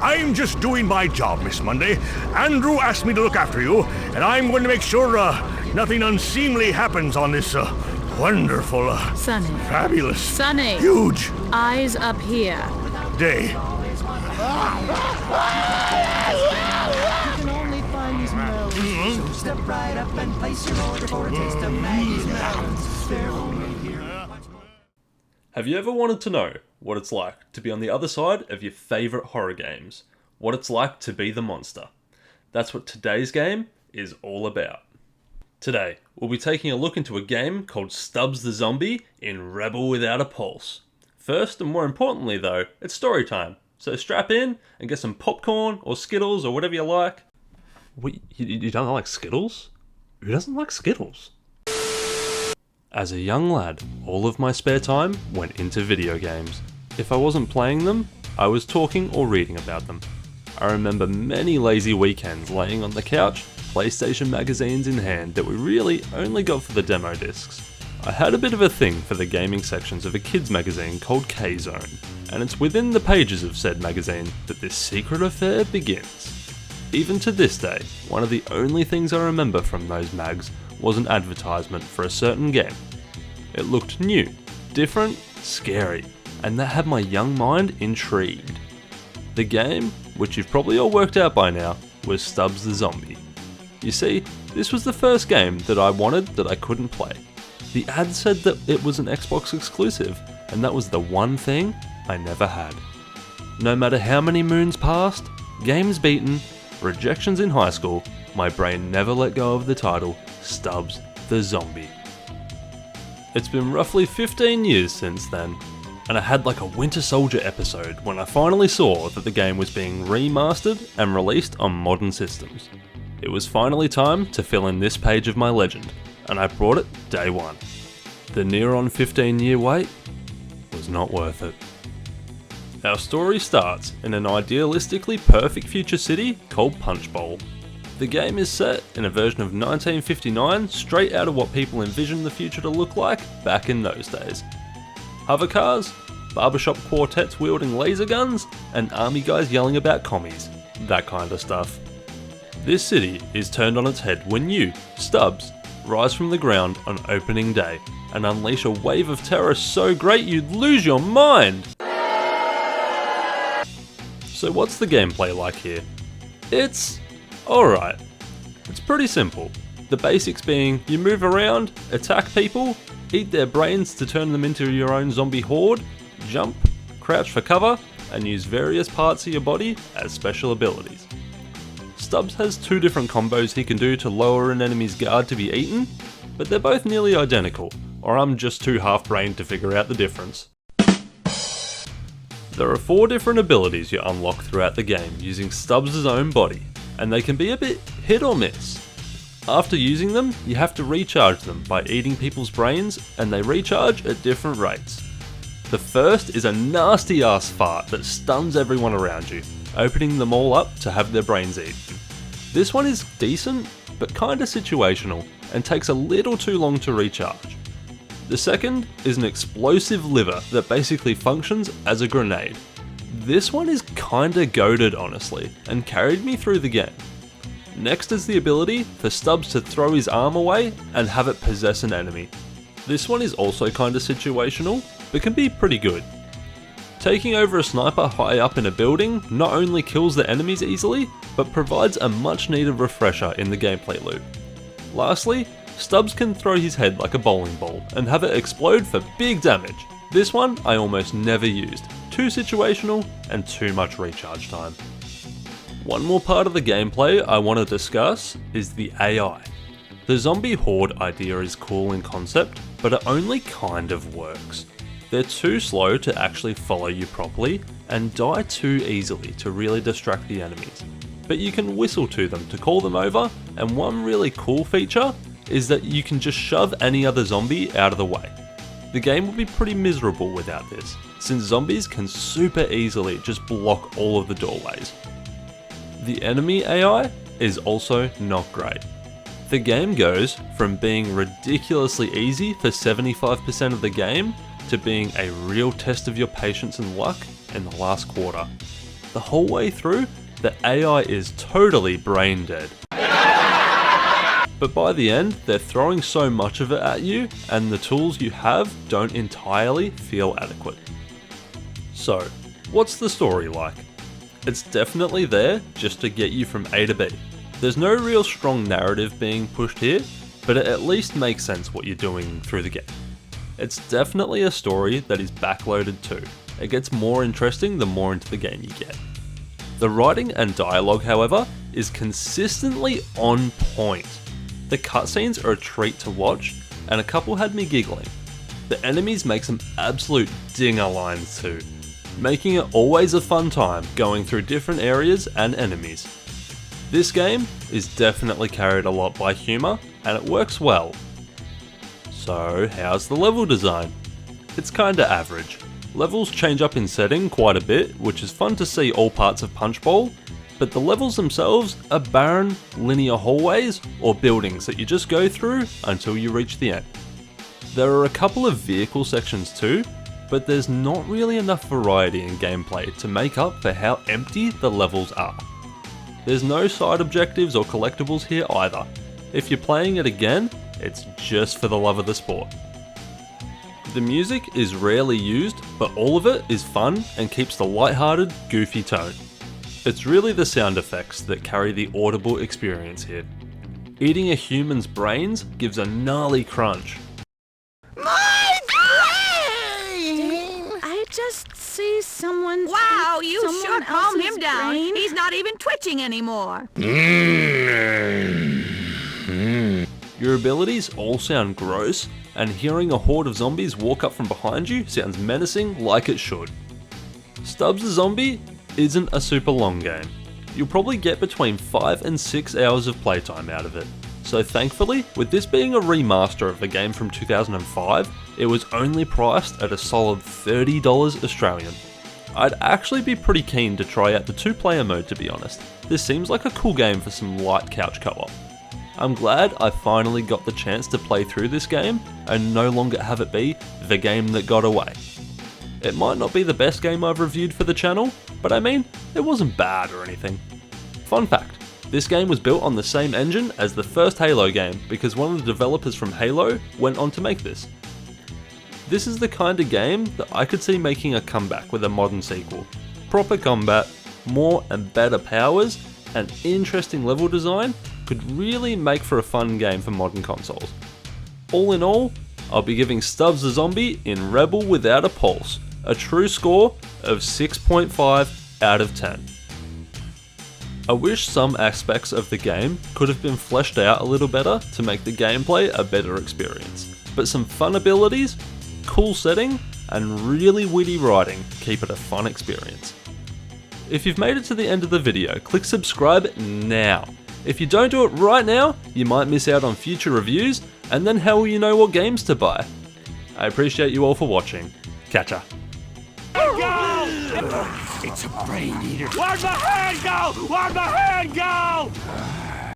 I'm just doing my job, Miss Monday. Andrew asked me to look after you, and I'm going to make sure nothing unseemly happens on this wonderful, Sonny. fabulous, Sonny. huge Eyes up here. day. You can only find these melons. So step right up and place your order for a taste of Maggie's melons. They're only here. Have you ever wanted to know what it's like to be on the other side of your favourite horror games? What it's like to be the monster? That's what today's game is all about. Today, we'll be taking a look into a game called Stubbs the Zombie in Rebel Without a Pulse. First, and more importantly though, it's story time. So strap in and get some popcorn or Skittles or whatever you like. Wait, you don't like Skittles? Who doesn't like Skittles? As a young lad, all of my spare time went into video games. If I wasn't playing them, I was talking or reading about them. I remember many lazy weekends laying on the couch, PlayStation magazines in hand that we really only got for the demo discs. I had a bit of a thing for the gaming sections of a kids magazine called K-Zone, and it's within the pages of said magazine that this secret affair begins. Even to this day, one of the only things I remember from those mags was an advertisement for a certain game. It looked new, different, scary, and that had my young mind intrigued. The game, which you've probably all worked out by now, was Stubbs the Zombie. You see, this was the first game that I wanted that I couldn't play. The ad said that it was an Xbox exclusive, and that was the one thing I never had. No matter how many moons passed, games beaten, rejections in high school, my brain never let go of the title, Stubbs the Zombie. It's been roughly 15 years since then, and I had like a Winter Soldier episode when I finally saw that the game was being remastered and released on modern systems. It was finally time to fill in this page of my legend, and I brought it day one. The near on 15-year wait was not worth it. Our story starts in an idealistically perfect future city called Punch Bowl. The game is set in a version of 1959 straight out of what people envisioned the future to look like back in those days. Hover cars, barbershop quartets wielding laser guns, and army guys yelling about commies. That kind of stuff. This city is turned on its head when you, Stubbs, rise from the ground on opening day and unleash a wave of terror so great you'd lose your mind! So what's the gameplay like here? It's alright. It's pretty simple. The basics being you move around, attack people, eat their brains to turn them into your own zombie horde, jump, crouch for cover, and use various parts of your body as special abilities. Stubbs has two different combos he can do to lower an enemy's guard to be eaten, but they're both nearly identical, or I'm just too half-brained to figure out the difference. There are 4 different abilities you unlock throughout the game using Stubbs' own body, and they can be a bit hit or miss. After using them, you have to recharge them by eating people's brains, and they recharge at different rates. The first is a nasty ass fart that stuns everyone around you, opening them all up to have their brains eaten. This one is decent, but kinda situational, and takes a little too long to recharge. The second is an explosive liver that basically functions as a grenade. This one is kinda goated honestly, and carried me through the game. Next is the ability for Stubbs to throw his arm away and have it possess an enemy. This one is also kinda situational, but can be pretty good. Taking over a sniper high up in a building not only kills the enemies easily, but provides a much needed refresher in the gameplay loop. Lastly, Stubbs can throw his head like a bowling ball and have it explode for big damage. This one I almost never used, too situational and too much recharge time. One more part of the gameplay I want to discuss is the AI. The zombie horde idea is cool in concept, but it only kind of works. They're too slow to actually follow you properly and die too easily to really distract the enemies. But you can whistle to them to call them over, and one really cool feature is that you can just shove any other zombie out of the way. The game would be pretty miserable without this, since zombies can super easily just block all of the doorways. The enemy AI is also not great. The game goes from being ridiculously easy for 75% of the game to being a real test of your patience and luck in the last quarter. the whole way through, the AI is totally brain dead. But by the end, they're throwing so much of it at you, and the tools you have don't entirely feel adequate. So, what's the story like? It's definitely there just to get you from A to B. There's no real strong narrative being pushed here, but it at least makes sense what you're doing through the game. It's definitely a story that is backloaded too. It gets more interesting the more into the game you get. The writing and dialogue, however, is consistently on point. The cutscenes are a treat to watch, and a couple had me giggling. The enemies make some absolute dinger lines too, making it always a fun time going through different areas and enemies. This game is definitely carried a lot by humour, and it works well. So how's the level design? It's kinda average. Levels change up in setting quite a bit, which is fun to see all parts of Punch Bowl, but the levels themselves are barren, linear hallways or buildings that you just go through until you reach the end. There are a couple of vehicle sections too, but there's not really enough variety in gameplay to make up for how empty the levels are. There's no side objectives or collectibles here either. If you're playing it again, it's just for the love of the sport. The music is rarely used, but all of it is fun and keeps the lighthearted, goofy tone. It's really the sound effects that carry the audible experience here. Eating a human's brains gives a gnarly crunch. My brain! I just see someone. Wow, you someone should calm him else's down. brain. He's not even twitching anymore. Your abilities all sound gross, and hearing a horde of zombies walk up from behind you sounds menacing like it should. Stubbs the Zombie isn't a super long game. You'll probably get between 5 and 6 hours of playtime out of it. So thankfully, with this being a remaster of the game from 2005, it was only priced at a solid $30 Australian. I'd actually be pretty keen to try out the 2-player mode, to be honest. This seems like a cool game for some light couch co-op. I'm glad I finally got the chance to play through this game and no longer have it be the game that got away. It might not be the best game I've reviewed for the channel, but I mean, it wasn't bad or anything. Fun fact, this game was built on the same engine as the first Halo game because one of the developers from Halo went on to make this. This is the kind of game that I could see making a comeback with a modern sequel. Proper combat, more and better powers, and interesting level design could really make for a fun game for modern consoles. All in all, I'll be giving Stubbs the Zombie in Rebel Without a Pulse a true score of 6.5 out of 10. I wish some aspects of the game could have been fleshed out a little better to make the gameplay a better experience, but some fun abilities, cool setting, and really witty writing keep it a fun experience. If you've made it to the end of the video, click subscribe now. If you don't do it right now, you might miss out on future reviews, and then how will you know what games to buy? I appreciate you all for watching. Catcha. It's a brain eater. Where'd my hand go? Where'd my hand go?